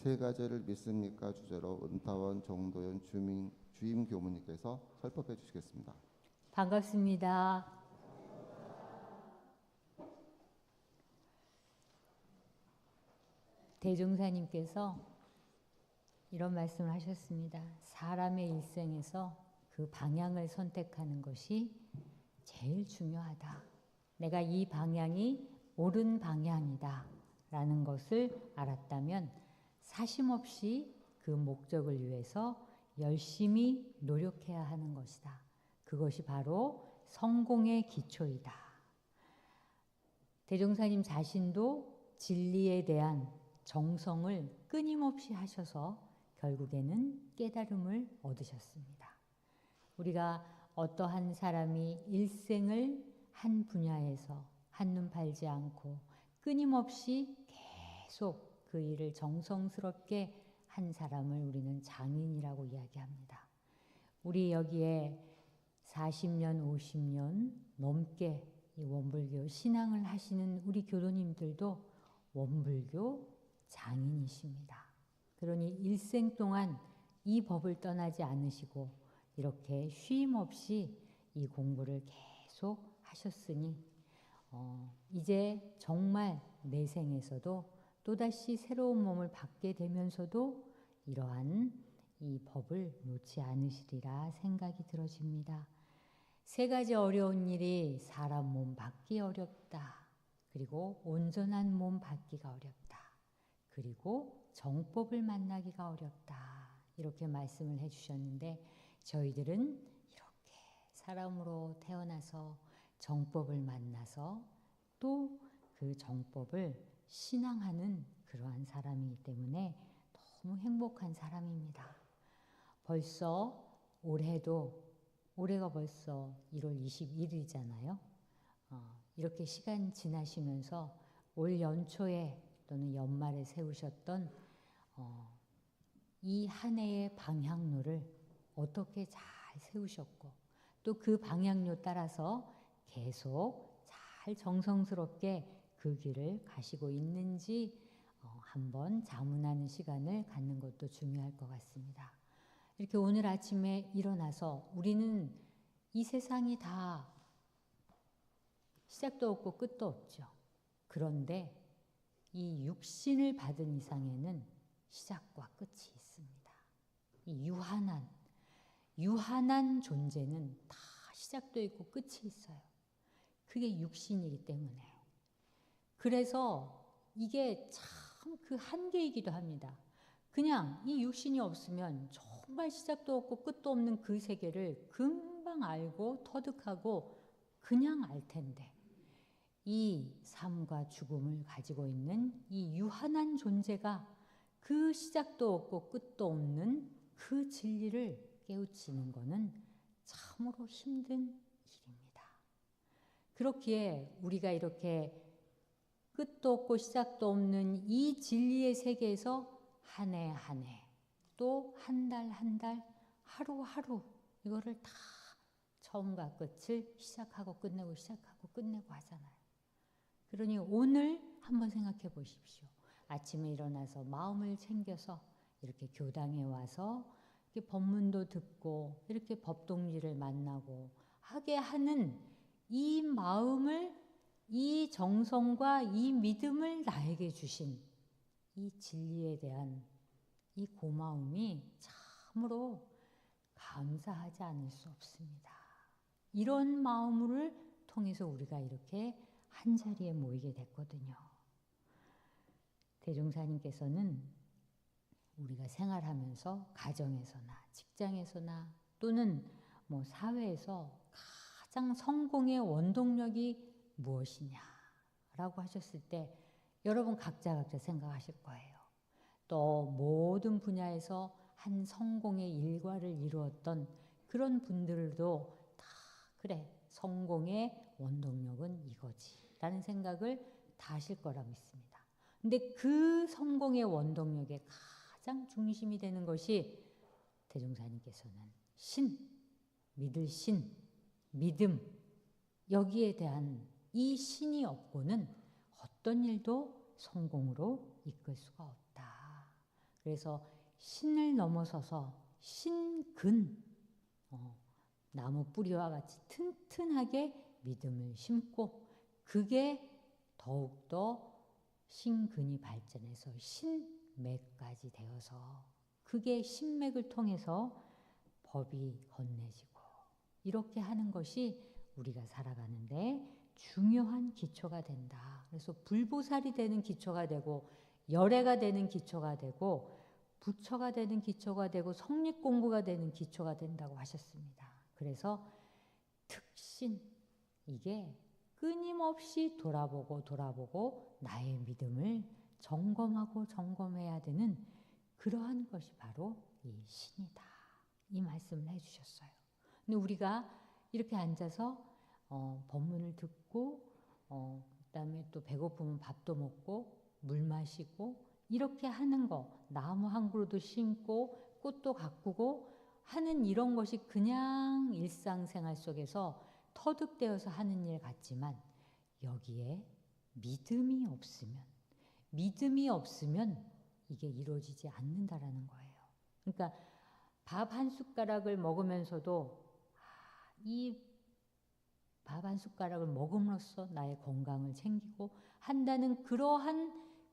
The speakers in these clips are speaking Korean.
세 가지를 믿습니까? 주제로 은타원 정도연 주임 교무님께서 설법해 주시겠습니다. 반갑습니다. 대종사님께서 이런 말씀을 하셨습니다. 사람의 일생에서 그 방향을 선택하는 것이 제일 중요하다. 내가 이 방향이 옳은 방향이다 라는 것을 알았다면 사심없이 그 목적을 위해서 열심히 노력해야 하는 것이다. 그것이 바로 성공의 기초이다. 대종사님 자신도 진리에 대한 정성을 끊임없이 하셔서 결국에는 깨달음을 얻으셨습니다. 우리가 어떠한 사람이 일생을 한 분야에서 한눈 팔지 않고 끊임없이 계속 그 일을 정성스럽게 한 사람을 우리는 장인이라고 이야기합니다. 우리 여기에 40년, 50년 넘게 이 원불교 신앙을 하시는 우리 교도님들도 원불교 장인이십니다. 그러니 일생 동안 이 법을 떠나지 않으시고 이렇게 쉼 없이 이 공부를 계속 하셨으니 이제 정말 내 생에서도 또다시 새로운 몸을 받게 되면서도 이러한 이 법을 놓지 않으시리라 생각이 들어집니다. 세 가지 어려운 일이 사람 몸 받기 어렵다. 그리고 온전한 몸 받기가 어렵다. 그리고 정법을 만나기가 어렵다. 이렇게 말씀을 해주셨는데 저희들은 이렇게 사람으로 태어나서 정법을 만나서 또 그 정법을 신앙하는 그러한 사람이기 때문에 너무 행복한 사람입니다. 벌써 올해가 벌써 1월 21일이잖아요. 이렇게 시간 지나시면서 올 연초에 또는 연말에 세우셨던 이 한 해의 방향로를 어떻게 잘 세우셨고 또 그 방향로 따라서 계속 잘 정성스럽게 그 길을 가시고 있는지 한번 자문하는 시간을 갖는 것도 중요할 것 같습니다. 이렇게 오늘 아침에 일어나서 우리는 이 세상이 다 시작도 없고 끝도 없죠. 그런데 이 육신을 받은 이상에는 시작과 끝이 있습니다. 이 유한한 존재는 다 시작도 있고 끝이 있어요. 그게 육신이기 때문에. 그래서 이게 참 그 한계이기도 합니다. 그냥 이 육신이 없으면 정말 시작도 없고 끝도 없는 그 세계를 금방 알고 터득하고 그냥 알 텐데 이 삶과 죽음을 가지고 있는 이 유한한 존재가 그 시작도 없고 끝도 없는 그 진리를 깨우치는 것은 참으로 힘든 일입니다. 그렇기에 우리가 이렇게 끝도 없고 시작도 없는 이 진리의 세계에서 한 해 한 해 또 한 달 한 달 하루하루 이거를 다 처음과 끝을 시작하고 끝내고 시작하고 끝내고 하잖아요. 그러니 오늘 한번 생각해 보십시오. 아침에 일어나서 마음을 챙겨서 이렇게 교당에 와서 이렇게 법문도 듣고 이렇게 법동지를 만나고 하게 하는 이 마음을 이 정성과 이 믿음을 나에게 주신 이 진리에 대한 이 고마움이 참으로 감사하지 않을 수 없습니다. 이런 마음을 통해서 우리가 이렇게 한자리에 모이게 됐거든요. 대종사님께서는 우리가 생활하면서 가정에서나 직장에서나 또는 뭐 사회에서 가장 성공의 원동력이 무엇이냐라고 하셨을 때 여러분 각자 생각하실 거예요. 또 모든 분야에서 한 성공의 일과를 이루었던 그런 분들도 다 그래 성공의 원동력은 이거지 라는 생각을 다 하실 거라 믿습니다. 근데 그 성공의 원동력의 가장 중심이 되는 것이 대종사님께서는 믿을 믿음 여기에 대한 이 신이 없고는 어떤 일도 성공으로 이끌 수가 없다. 그래서 신을 넘어서서 신근, 나무 뿌리와 같이 튼튼하게 믿음을 심고 그게 더욱더 신근이 발전해서 신맥까지 되어서 그게 신맥을 통해서 법이 건네지고 이렇게 하는 것이 우리가 살아가는데 중요한 기초가 된다. 그래서 불보살이 되는 기초가 되고 열애가 되는 기초가 되고 부처가 되는 기초가 되고 성립공부가 되는 기초가 된다고 하셨습니다. 그래서 특신, 이게 끊임없이 돌아보고 나의 믿음을 점검하고 점검해야 되는 그러한 것이 바로 이 신이다. 이 말씀을 해주셨어요. 근데 우리가 이렇게 앉아서 법문을 듣고 그다음에 또 배고프면 밥도 먹고 물 마시고 이렇게 하는 거, 나무 한 그루도 심고 꽃도 가꾸고 하는 이런 것이 그냥 일상생활 속에서 터득되어서 하는 일 같지만 여기에 믿음이 없으면 이게 이루어지지 않는다라는 거예요. 그러니까 밥 한 숟가락을 먹으면서도 이 밥 한 숟가락을 먹음으로써 나의 건강을 챙기고 한다는 그러한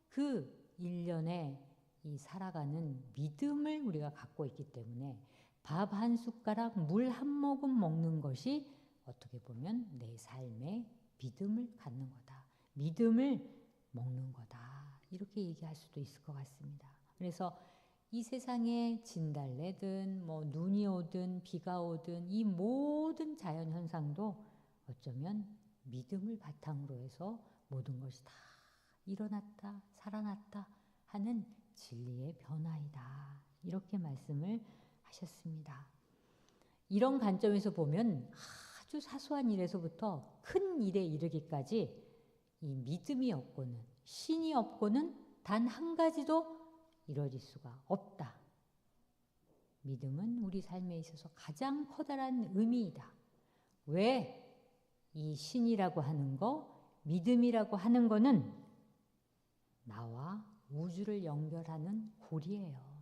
그 일련의 이 살아가는 믿음을 우리가 갖고 있기 때문에 밥 한 숟가락, 물 한 모금 먹는 것이 어떻게 보면 내 삶의 믿음을 갖는 거다. 믿음을 먹는 거다. 이렇게 얘기할 수도 있을 것 같습니다. 그래서 이 세상에 진달래든 뭐 눈이 오든 비가 오든 이 모든 자연 현상도 어쩌면 믿음을 바탕으로 해서 모든 것이 다 일어났다, 살아났다 하는 진리의 변화이다. 이렇게 말씀을 하셨습니다. 이런 관점에서 보면 아주 사소한 일에서부터 큰 일에 이르기까지 이 믿음이 없고는, 신이 없고는 단 한 가지도 이루어질 수가 없다. 믿음은 우리 삶에 있어서 가장 커다란 의미이다. 왜? 이 신이라고 하는 거, 믿음이라고 하는 거는 나와 우주를 연결하는 고리예요.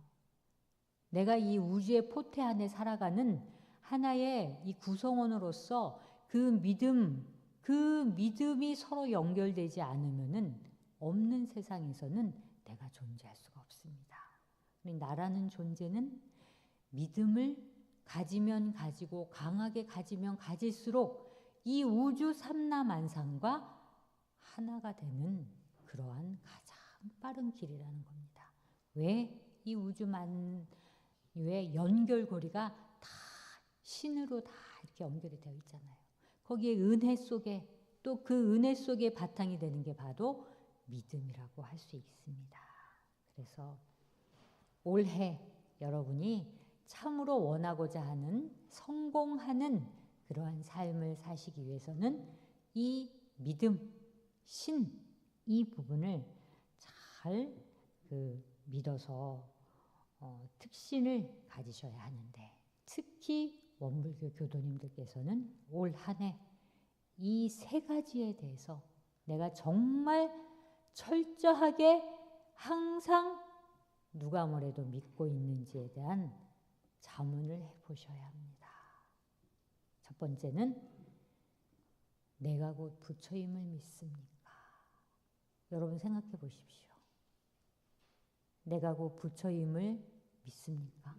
내가 이 우주의 포태 안에 살아가는 하나의 이 구성원으로서 그 믿음이 서로 연결되지 않으면은 없는 세상에서는 내가 존재할 수가 없습니다. 나라는 존재는 믿음을 가지면 가지고 강하게 가지면 가질수록 이 우주 삼라만상과 하나가 되는 그러한 가장 빠른 길이라는 겁니다. 왜? 이 우주 만유의 연결고리가 다 신으로 다 이렇게 연결이 되어 있잖아요. 거기에 은혜 속에 또 그 은혜 속에 바탕이 되는 게 바로 믿음이라고 할 수 있습니다. 그래서 올해 여러분이 참으로 원하고자 하는 성공하는 그러한 삶을 사시기 위해서는 이 믿음, 신, 이 부분을 잘 믿어서 특신을 가지셔야 하는데 특히 원불교 교도님들께서는 올 한 해 이 세 가지에 대해서 내가 정말 철저하게 항상 누가 뭐래도 믿고 있는지에 대한 자문을 해보셔야 합니다. 첫 번째는 내가 곧 부처임을 믿습니까? 여러분 생각해 보십시오. 내가 곧 부처임을 믿습니까?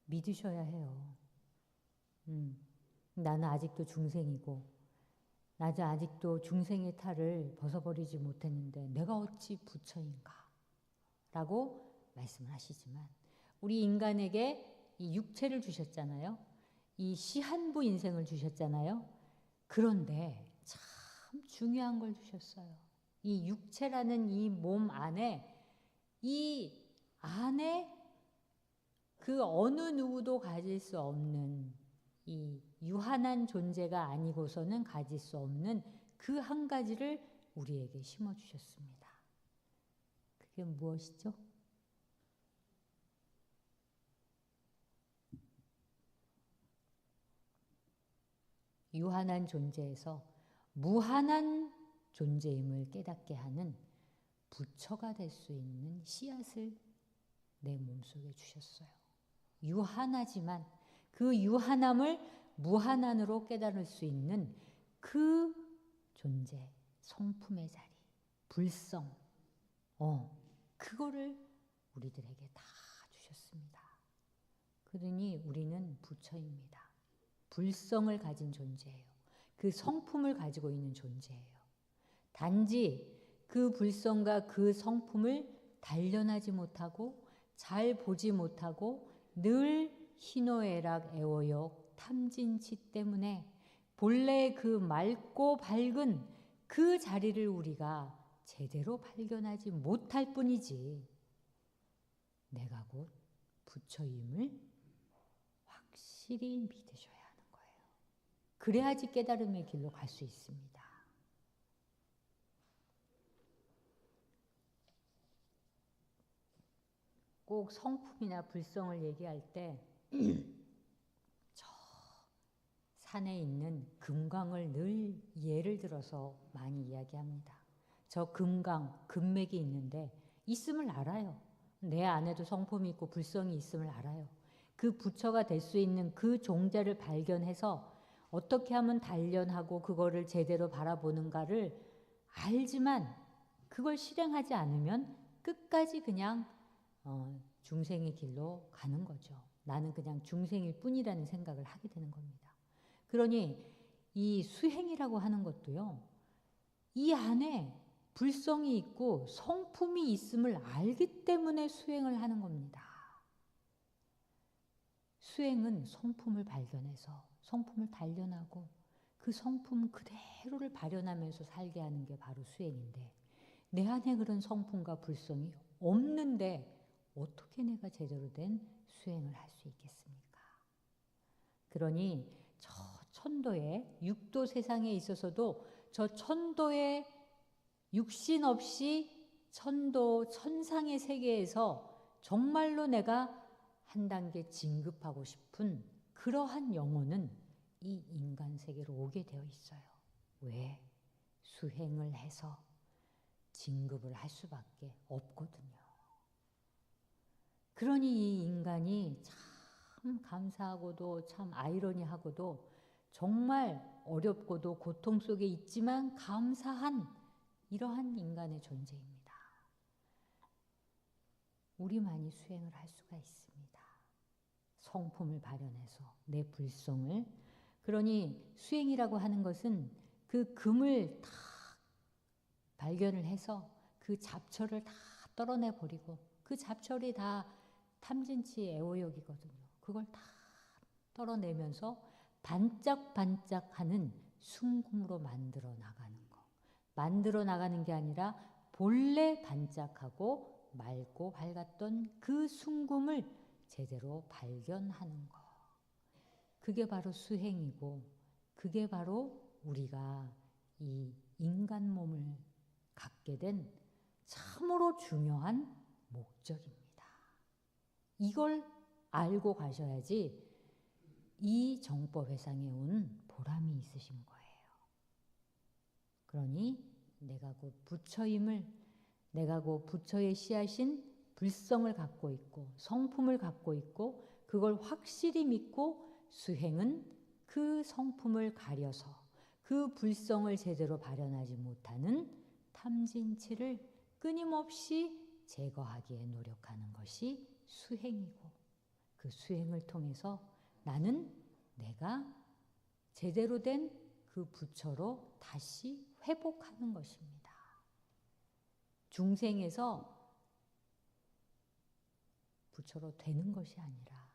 믿으셔야 해요. 나는 아직도 중생이고 나는 아직도 중생의 탈을 벗어버리지 못했는데 내가 어찌 부처인가? 라고 말씀을 하시지만 우리 인간에게 이 육체를 주셨잖아요. 이 시한부 인생을 주셨잖아요. 그런데 참 중요한 걸 주셨어요. 이 육체라는 이 몸 안에 그 어느 누구도 가질 수 없는 이 유한한 존재가 아니고서는 가질 수 없는 그 한 가지를 우리에게 심어주셨습니다. 그게 무엇이죠? 유한한 존재에서 무한한 존재임을 깨닫게 하는 부처가 될 수 있는 씨앗을 내 몸속에 주셨어요. 유한하지만 그 유한함을 무한한으로 깨달을 수 있는 그 존재, 성품의 자리, 불성, 그거를 우리들에게 다 주셨습니다. 그러니 우리는 부처입니다. 불성을 가진 존재예요. 그 성품을 가지고 있는 존재예요. 단지 그 불성과 그 성품을 단련하지 못하고 잘 보지 못하고 늘 희노애락 애워욕 탐진치 때문에 본래 그 맑고 밝은 그 자리를 우리가 제대로 발견하지 못할 뿐이지 내가 곧 부처임을 확실히 믿으셔야 하는 거예요. 그래야지 깨달음의 길로 갈 수 있습니다. 꼭 성품이나 불성을 얘기할 때 저 산에 있는 금강을 늘 예를 들어서 많이 이야기합니다. 저 금강, 금맥이 있는데 있음을 알아요. 내 안에도 성품이 있고 불성이 있음을 알아요. 그 부처가 될 수 있는 그 종자를 발견해서 어떻게 하면 단련하고 그거를 제대로 바라보는가를 알지만 그걸 실행하지 않으면 끝까지 그냥 중생의 길로 가는 거죠. 나는 그냥 중생일 뿐이라는 생각을 하게 되는 겁니다. 그러니 이 수행이라고 하는 것도요. 이 안에 불성이 있고 성품이 있음을 알기 때문에 수행을 하는 겁니다. 수행은 성품을 발견해서 성품을 단련하고 그 성품 그대로를 발현하면서 살게 하는 게 바로 수행인데 내 안에 그런 성품과 불성이 없는데 어떻게 내가 제대로 된 수행을 할 수 있겠습니까? 그러니 저 천도의 육도 세상에 있어서도 저 천도의 육신 없이 천도 천상의 세계에서 정말로 내가 한 단계 진급하고 싶은 그러한 영혼은 이 인간 세계로 오게 되어 있어요. 왜? 수행을 해서 진급을 할 수밖에 없거든요. 그러니 이 인간이 참 감사하고도 참 아이러니하고도 정말 어렵고도 고통 속에 있지만 감사한 이러한 인간의 존재입니다. 우리만이 수행을 할 수가 있습니다. 성품을 발현해서 내 불성을. 그러니 수행이라고 하는 것은 그 금을 다 발견을 해서 그 잡철을 다 떨어내 버리고 그 잡철이 다 탐진치 애호욕이거든요. 그걸 다 떨어내면서 반짝반짝하는 순금으로 만들어 나가는 거. 만들어 나가는 게 아니라 본래 반짝하고 맑고 밝았던 그 순금을 제대로 발견하는 거. 그게 바로 수행이고 그게 바로 우리가 이 인간 몸을 갖게 된 참으로 중요한 목적입니다. 이걸 알고 가셔야지 이 정법회상에 온 보람이 있으신 거예요. 그러니 내가 곧 부처임을, 내가 곧 부처의 씨앗인 불성을 갖고 있고 성품을 갖고 있고 그걸 확실히 믿고 수행은 그 성품을 가려서 그 불성을 제대로 발현하지 못하는 탐진치를 끊임없이 제거하기에 노력하는 것이 수행이고 그 수행을 통해서 나는 내가 제대로 된 그 부처로 다시 회복하는 것입니다. 중생에서 부처로 되는 것이 아니라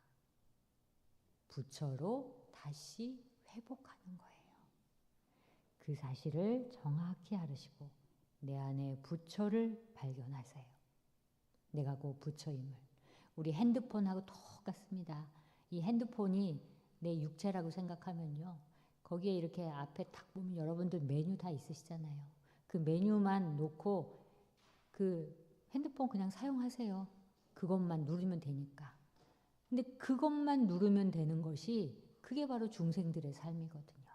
부처로 다시 회복하는 거예요. 그 사실을 정확히 알으시고 내 안에 부처를 발견하세요. 내가 곧 부처임을. 우리 핸드폰하고 똑같습니다. 이 핸드폰이 내 육체라고 생각하면요. 거기에 이렇게 앞에 딱 보면 여러분들 메뉴 다 있으시잖아요. 그 메뉴만 놓고 그 핸드폰 그냥 사용하세요. 그것만 누르면 되니까. 근데 그것만 누르면 되는 것이 그게 바로 중생들의 삶이거든요.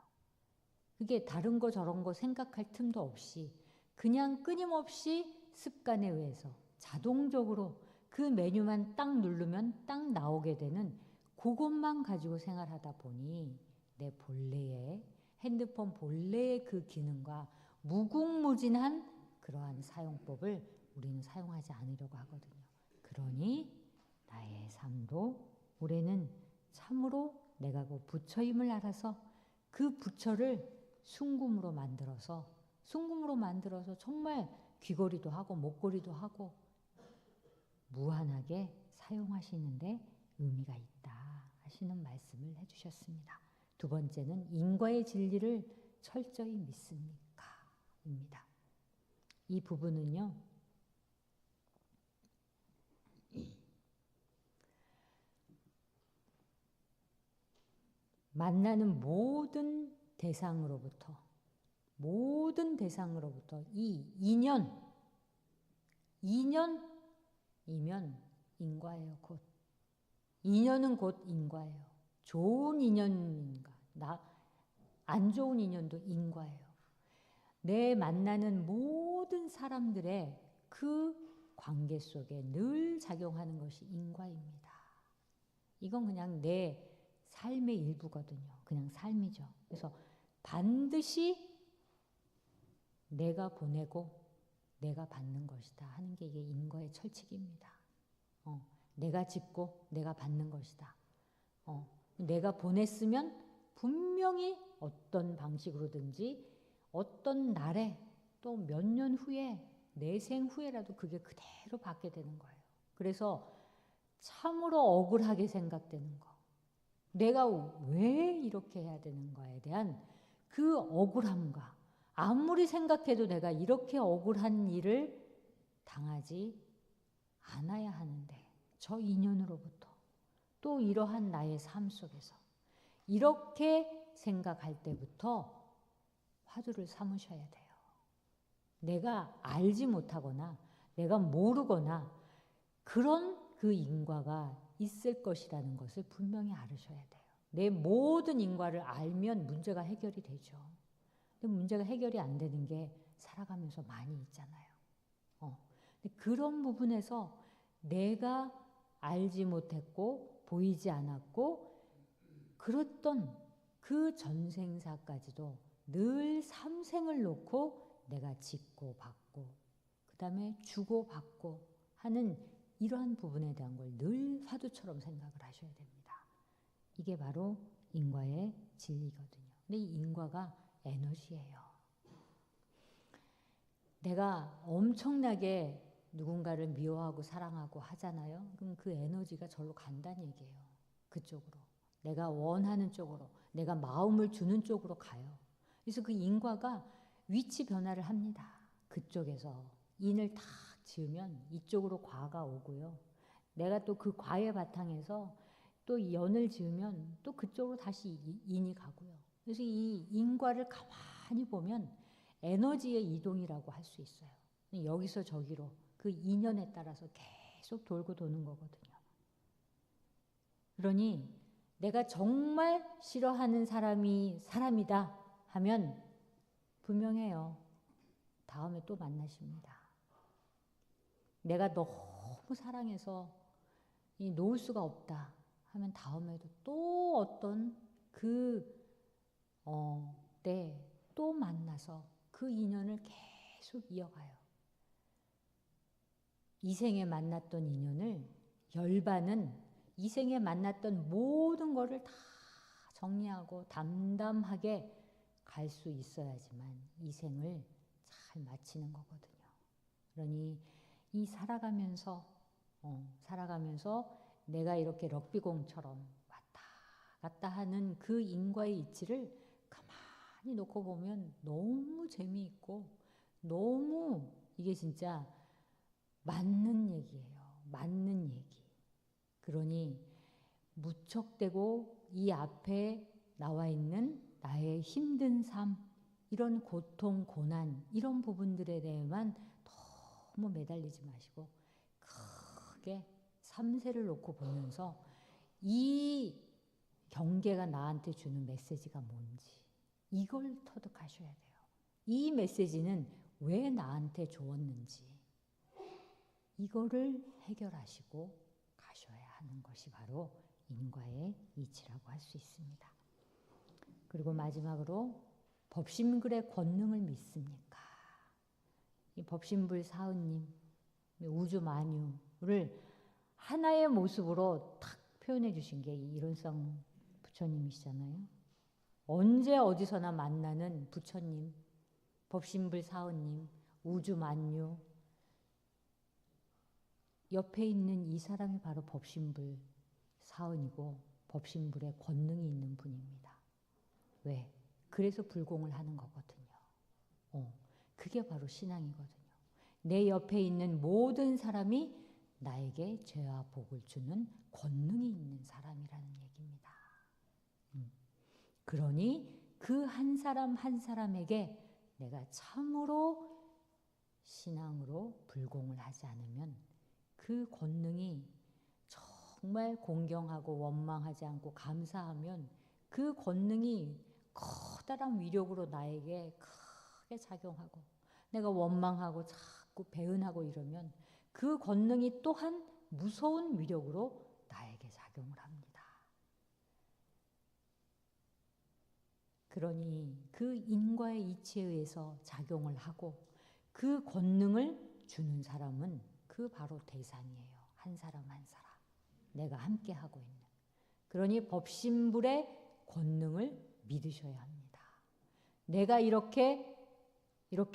그게 다른 거 저런 거 생각할 틈도 없이 그냥 끊임없이 습관에 의해서 자동적으로 그 메뉴만 딱 누르면 딱 나오게 되는 그것만 가지고 생활하다 보니 내 본래의 핸드폰 본래의 그 기능과 무궁무진한 그러한 사용법을 우리는 사용하지 않으려고 하거든요. 그러니 나의 삶도 올해는 참으로 내가 그 부처임을 알아서 그 부처를 순금으로 만들어서 정말 귀걸이도 하고 목걸이도 하고 무한하게 사용하시는데 의미가 있다 하시는 말씀을 해주셨습니다. 두 번째는 인과의 진리를 철저히 믿습니까? 입니다. 이 부분은요, 만나는 모든 대상으로부터 이 인연이면 인과예요. 곧 인연은 곧 인과예요. 좋은 인연인가 안 좋은 인연도 인과예요. 내 만나는 모든 사람들의 그 관계 속에 늘 작용하는 것이 인과입니다. 이건 그냥 내 삶의 일부거든요. 그냥 삶이죠. 그래서 반드시 내가 보내고 내가 받는 것이다 하는 게 이게 인과의 철칙입니다. 내가 짓고 내가 받는 것이다. 내가 보냈으면 분명히 어떤 방식으로든지 어떤 날에 또 몇 년 후에 내 생 후에라도 그게 그대로 받게 되는 거예요. 그래서 참으로 억울하게 생각되는 거. 내가 왜 이렇게 해야 되는가에 대한 그 억울함과 아무리 생각해도 내가 이렇게 억울한 일을 당하지 않아야 하는데 저 인연으로부터 또 이러한 나의 삶 속에서 이렇게 생각할 때부터 화두를 삼으셔야 돼요. 내가 알지 못하거나 내가 모르거나 그런 그 인과가 있을 것이라는 것을 분명히 알으셔야 돼요. 내 모든 인과를 알면 문제가 해결이 되죠. 근데 문제가 해결이 안 되는 게 살아가면서 많이 있잖아요. 근데 그런 부분에서 내가 알지 못했고 보이지 않았고 그랬던 그 전생사까지도 늘 삼생을 놓고 내가 짓고 받고 그 다음에 주고 받고 하는 이러한 부분에 대한 걸 늘 화두처럼 생각을 하셔야 됩니다. 이게 바로 인과의 진리거든요. 근데 이 인과가 에너지예요. 내가 엄청나게 누군가를 미워하고 사랑하고 하잖아요. 그럼 그 에너지가 절로 간다는 얘기예요. 그쪽으로. 내가 원하는 쪽으로, 내가 마음을 주는 쪽으로 가요. 그래서 그 인과가 위치 변화를 합니다. 그쪽에서 인을 탁 지으면 이쪽으로 과가 오고요. 내가 또 그 과의 바탕에서 또 연을 지으면 또 그쪽으로 다시 인이 가고요. 그래서 이 인과를 가만히 보면 에너지의 이동이라고 할 수 있어요. 여기서 저기로 그 인연에 따라서 계속 돌고 도는 거거든요. 그러니 내가 정말 싫어하는 사람이 사람이다 하면 분명해요. 다음에 또 만나십니다. 내가 너무 사랑해서 놓을 수가 없다 하면 다음에도 또 어떤 때 또 만나서 그 인연을 계속 이어가요. 이 생에 만났던 인연을 열반은 이 생에 만났던 모든 거를 다 정리하고 담담하게 갈 수 있어야지만 이 생을 잘 마치는 거거든요. 그러니 이 살아가면서 내가 이렇게 럭비공처럼 왔다 갔다 하는 그 인과의 이치를 가만히 놓고 보면 너무 재미있고 너무 이게 진짜 맞는 얘기예요. 맞는 얘기. 그러니 무척대고 이 앞에 나와 있는 나의 힘든 삶, 이런 고통, 고난, 이런 부분들에 대해만 너무 매달리지 마시고 크게 삼세를 놓고 보면서 이 경계가 나한테 주는 메시지가 뭔지 이걸 터득하셔야 돼요. 이 메시지는 왜 나한테 주었는지 이거를 해결하시고 가셔야 하는 것이 바로 인과의 이치라고 할 수 있습니다. 그리고 마지막으로 법신불의 권능을 믿습니까? 이 법신불 사은님, 우주 만유를 하나의 모습으로 탁 표현해 주신 게 이론상 부처님이시잖아요. 언제 어디서나 만나는 부처님, 법신불 사은님, 우주 만유, 옆에 있는 이 사람이 바로 법신불 사은이고 법신불의 권능이 있는 분입니다. 왜? 그래서 불공을 하는 거거든요. 그게 바로 신앙이거든요. 내 옆에 있는 모든 사람이 나에게 죄와 복을 주는 권능이 있는 사람이라는 얘기입니다. 그러니 그 한 사람 한 사람에게 내가 참으로 신앙으로 불공을 하지 않으면 그 권능이 정말 공경하고 원망하지 않고 감사하면 그 권능이 커다란 위력으로 나에게 크게 작용하고 내가 원망하고 자꾸 배은하고 이러면 그 권능이 또한 무서운 위력으로 나에게 작용을 합니다. 그러니 그 인과의 이치에 의해서 작용을 하고 그 권능을 주는 사람은 그 바로 대상이에요. 한 사람 한 사람. 내가 함께 하고 있는. 그러니 법신불의 권능을 믿으셔야 합니다. 내가 이렇게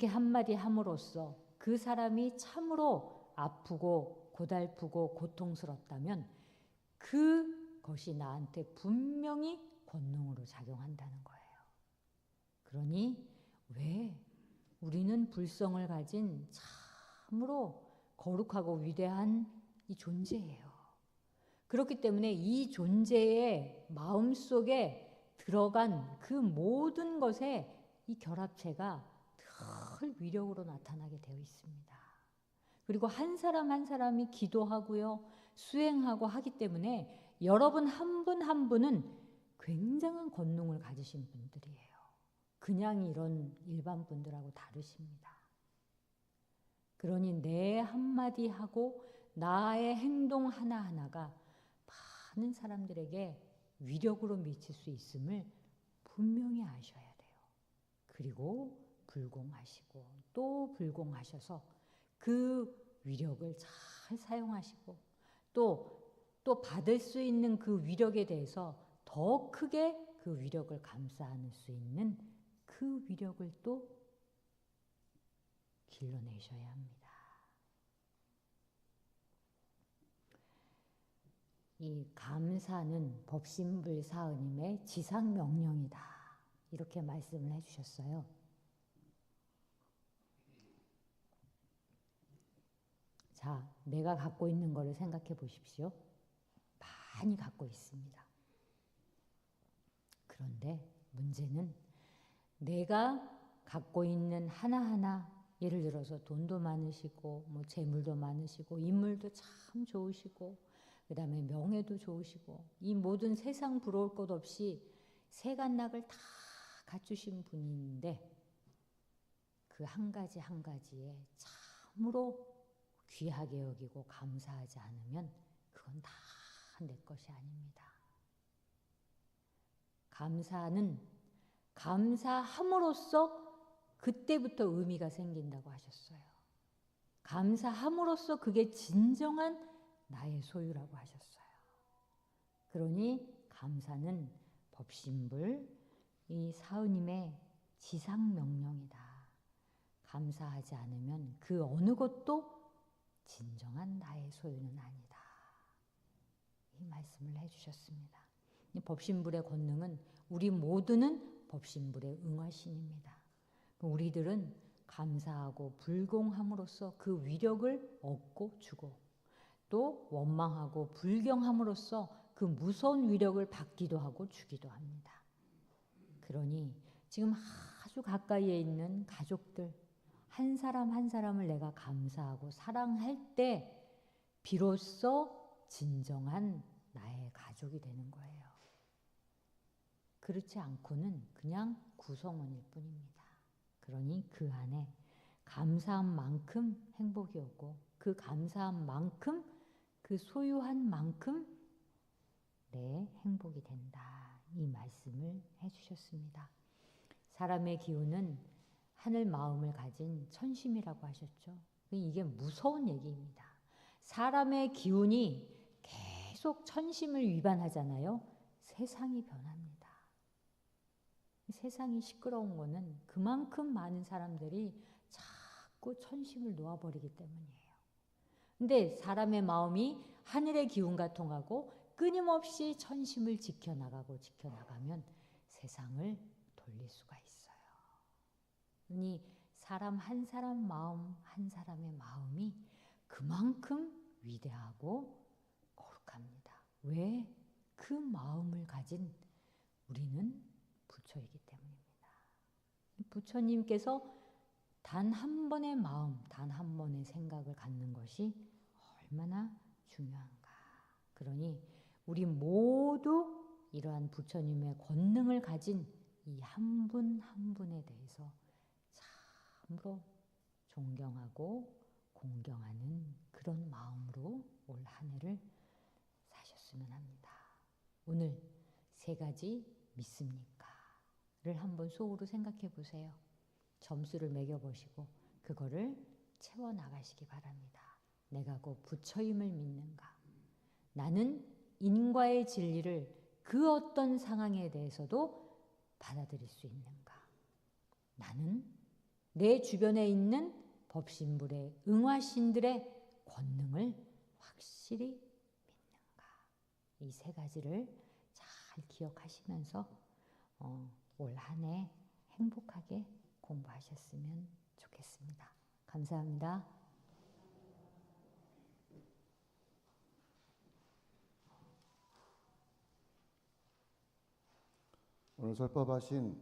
한마디 함으로써 그 사람이 참으로 아프고 고달프고 고통스럽다면 그것이 나한테 분명히 권능으로 작용한다는 거예요. 그러니 왜 우리는 불성을 가진 참으로 거룩하고 위대한 이 존재예요. 그렇기 때문에 이 존재의 마음속에 들어간 그 모든 것에 이 결합체가 늘 위력으로 나타나게 되어 있습니다. 그리고 한 사람 한 사람이 기도하고요, 수행하고 하기 때문에 여러분 한 분 한 분은 굉장한 권능을 가지신 분들이에요. 그냥 이런 일반 분들하고 다르십니다. 그러니 내 한마디 하고 나의 행동 하나하나가 많은 사람들에게 위력으로 미칠 수 있음을 분명히 아셔야 돼요. 그리고 불공하시고 또 불공하셔서 그 위력을 잘 사용하시고 또 받을 수 있는 그 위력에 대해서 더 크게 그 위력을 감싸 안을 수 있는 그 위력을 또 길러내셔야 합니다. 이 감사는 법신불 사은님의 지상명령이다. 이렇게 말씀을 해주셨어요. 자, 내가 갖고 있는 거를 생각해 보십시오. 많이 갖고 있습니다. 그런데 문제는 내가 갖고 있는 하나하나, 예를 들어서 돈도 많으시고 뭐 재물도 많으시고 인물도 참 좋으시고 그 다음에 명예도 좋으시고 이 모든 세상 부러울 것 없이 세간락을 다 갖추신 분인데 그 한 가지 한 가지에 참으로 귀하게 여기고 감사하지 않으면 그건 다 내 것이 아닙니다. 감사는 감사함으로써 그때부터 의미가 생긴다고 하셨어요. 감사함으로써 그게 진정한 나의 소유라고 하셨어요. 그러니 감사는 법신불 이 사은님의 지상명령이다. 감사하지 않으면 그 어느 것도 진정한 나의 소유는 아니다. 이 말씀을 해주셨습니다. 이 법신불의 권능은 우리 모두는 법신불의 응화신입니다. 우리들은 감사하고 불공함으로써 그 위력을 얻고 주고 또 원망하고 불경함으로써 그 무서운 위력을 받기도 하고 주기도 합니다. 그러니 지금 아주 가까이에 있는 가족들 한 사람 한 사람을 내가 감사하고 사랑할 때 비로소 진정한 나의 가족이 되는 거예요. 그렇지 않고는 그냥 구성원일 뿐입니다. 그러니 그 안에 감사한 만큼 행복이 오고 그 그 감사한 만큼, 그 소유한 만큼 내 행복이 된다. 이 말씀을 해주셨습니다. 사람의 기운은 하늘 마음을 가진 천심이라고 하셨죠. 이게 무서운 얘기입니다. 사람의 기운이 계속 천심을 위반하잖아요. 세상이 변합니다. 세상이 시끄러운 거는 그만큼 많은 사람들이 자꾸 천심을 놓아버리기 때문이에요. 근데 사람의 마음이 하늘의 기운과 통하고 끊임없이 천심을 지켜나가면 세상을 돌릴 수가 있어요. 그러니 사람 한 사람 한 사람의 마음이 그만큼 위대하고 거룩합니다. 왜? 그 마음을 가진 우리는 부처이기 때문입니다. 부처님께서 단 한 번의 마음, 단 한 번의 생각을 갖는 것이 얼마나 중요한가. 그러니 우리 모두 이러한 부처님의 권능을 가진 이 한 분 한 분에 대해서 참으로 존경하고 공경하는 그런 마음으로 올 한 해를 사셨으면 합니다. 오늘 세 가지 믿습니까? 를 한번 속으로 생각해 보세요. 점수를 매겨보시고 그거를 채워나가시기 바랍니다. 내가 곧 부처임을 믿는가? 나는 인과의 진리를 그 어떤 상황에 대해서도 받아들일 수 있는가? 나는 내 주변에 있는 법신불의 응화신들의 권능을 확실히 믿는가? 이 세 가지를 잘 기억하시면서 올 한 해 행복하게 공부하셨으면 좋겠습니다. 감사합니다. 오늘 설법하신